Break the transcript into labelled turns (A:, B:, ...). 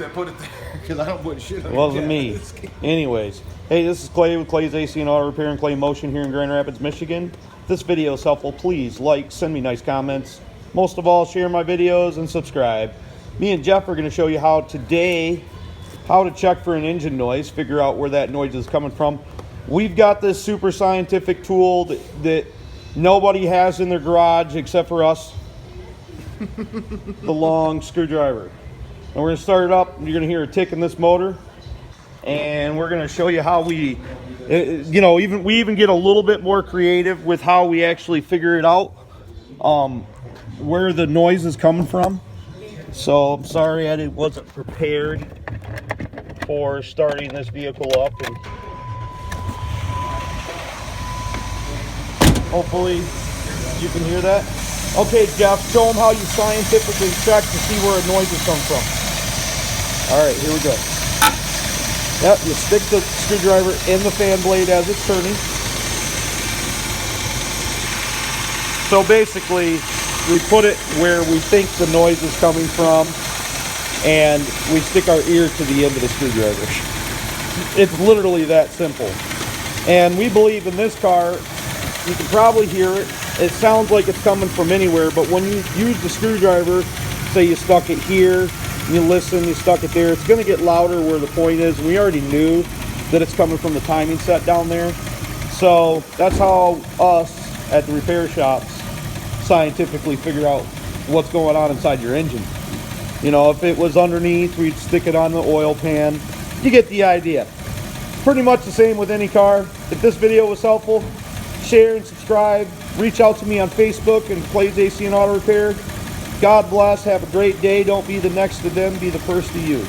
A: that put it there because I don't put shit on
B: It wasn't me. Anyways, hey, this is Clay with Clay's AC and Auto Repair and Clay Motion here in Grand Rapids, Michigan. If this video is helpful, please like, send me nice comments. Most of all, share my videos and subscribe. Me and Jeff are going to show you how to check for an engine noise, figure out where that noise is coming from. We've got this super scientific tool that nobody has in their garage except for us. The long screwdriver. And we're going to start it up. You're going to hear a tick in this motor. And we're going to show you how we even get a little bit more creative with how we actually figure it out, where the noise is coming from. So I'm sorry I wasn't prepared for starting this vehicle up, and hopefully you can hear that. Okay, Jeff, show them how you scientifically check to see where a noise is coming from. All right, here we go. Yep, you stick the screwdriver in the fan blade as it's turning. So basically, we put it where we think the noise is coming from, and we stick our ear to the end of the screwdriver. It's literally that simple. And we believe in this car, you can probably hear it. It sounds like it's coming from anywhere, but when you use the screwdriver, say you stuck it here, you listen, you stuck it there, it's going to get louder where the point is. We already knew that it's coming from the timing set down there. So that's how us at the repair shops scientifically figure out what's going on inside your engine. You know, if it was underneath, we'd stick it on the oil pan. You get the idea. Pretty much the same with any car. If this video was helpful, share and subscribe. Reach out to me on Facebook and Clay's AC and Auto Repair. God bless. Have a great day. Don't be the next to them. Be the first to you.